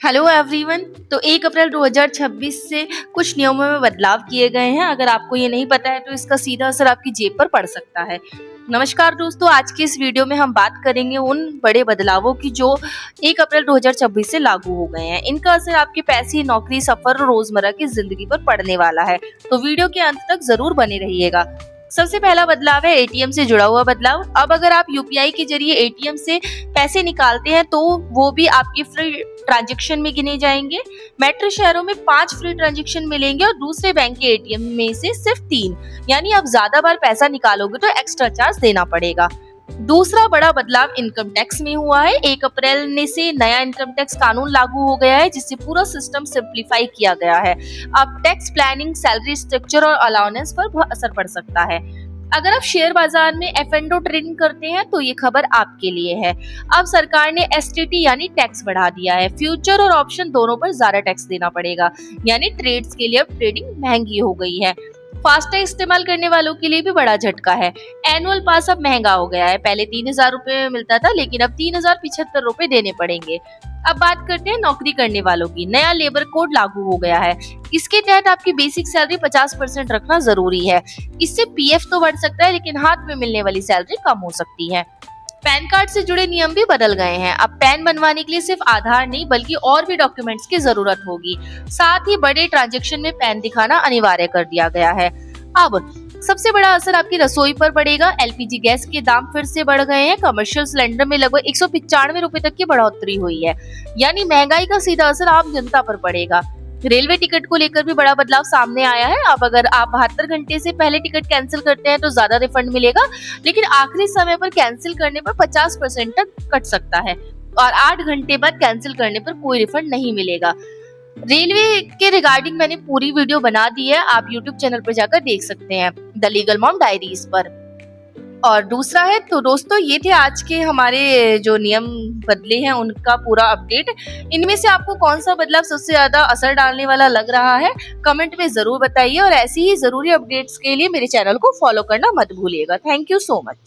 Hello everyone. तो 1 अप्रैल 2026 से कुछ नियमों में बदलाव किए गए हैं। अगर आपको ये नहीं पता है तो इसका सीधा असर आपकी जेब पर पड़ सकता है। नमस्कार दोस्तों, आज की इस वीडियो में हम बात करेंगे उन बड़े बदलावों की जो 1 अप्रैल 2026 से लागू हो गए हैं। इनका असर आपके पैसे, नौकरी, सफर और रोजमर्रा की जिंदगी पर पड़ने वाला है। तो वीडियो के अंत तक जरूर बने रहिएगा। सबसे पहला बदलाव है एटीएम से जुड़ा हुआ बदलाव। अब अगर आप यूपीआई के जरिए एटीएम से पैसे निकालते हैं तो वो भी आपकी फ्री ट्रांजैक्शन में गिने जाएंगे। मेट्रो शहरों में 5 फ्री ट्रांजैक्शन मिलेंगे और दूसरे बैंक के एटीएम में से सिर्फ 3। यानी अब ज्यादा बार पैसा निकालोगे तो एक्स्ट्रा चार्ज देना पड़ेगा। दूसरा बड़ा बदलाव इनकम टैक्स में हुआ है। 1 अप्रैल ने से नया इनकम टैक्स कानून लागू हो गया है, जिससे पूरा सिस्टम सिंप्लीफाई किया गया है। अब टैक्स प्लानिंग, सैलरी स्ट्रक्चर और अलाउंस पर बहुत असर पड़ सकता है। अगर आप शेयर बाजार में एफ&ओ ट्रेडिंग करते हैं तो ये खबर आपके लिए है। अब सरकार ने एसटीटी यानी टैक्स बढ़ा दिया है। फ्यूचर और ऑप्शन दोनों पर ज्यादा टैक्स देना पड़ेगा, यानी ट्रेड्स के लिए अब ट्रेडिंग महंगी हो गई है। फास्टैग इस्तेमाल करने वालों के लिए भी बड़ा झटका है। एनुअल पास अब महंगा हो गया है। पहले 3000 रुपए में मिलता था, लेकिन अब 3075 रुपए देने पड़ेंगे। अब बात करते हैं नौकरी करने वालों की। नया लेबर कोड लागू हो गया है। इसके तहत आपकी बेसिक सैलरी 50% रखना जरूरी है। इससे पीएफ तो बढ़ सकता है, लेकिन हाथ में मिलने वाली सैलरी कम हो सकती है। पैन कार्ड से जुड़े नियम भी बदल गए हैं। अब पैन बनवाने के लिए सिर्फ आधार नहीं बल्कि और भी डॉक्यूमेंट्स की जरूरत होगी। साथ ही बड़े ट्रांजैक्शन में पैन दिखाना अनिवार्य कर दिया गया है। अब सबसे बड़ा असर आपकी रसोई पर पड़ेगा। एलपीजी गैस के दाम फिर से बढ़ गए हैं। कमर्शियल सिलेंडर में लगभग 195 रुपए तक की बढ़ोतरी हुई है। यानी महंगाई का सीधा असर आम जनता पर पड़ेगा। रेलवे टिकट को लेकर भी बड़ा बदलाव सामने आया है। अब अगर आप 72 घंटे से पहले टिकट कैंसिल करते हैं तो ज्यादा रिफंड मिलेगा, लेकिन आखिरी समय पर कैंसिल करने पर 50% तक कट सकता है और 8 घंटे बाद कैंसिल करने पर कोई रिफंड नहीं मिलेगा। रेलवे के रिगार्डिंग मैंने पूरी वीडियो बना दी है, आप यूट्यूब चैनल पर जाकर देख सकते हैं, द लीगल मॉम डायरीज पर। और दूसरा है तो दोस्तों, ये थे आज के हमारे जो नियम बदले हैं उनका पूरा अपडेट। इनमें से आपको कौन सा बदलाव सबसे ज्यादा असर डालने वाला लग रहा है, कमेंट में जरूर बताइए। और ऐसी ही जरूरी अपडेट्स के लिए मेरे चैनल को फॉलो करना मत भूलिएगा। Thank you so much.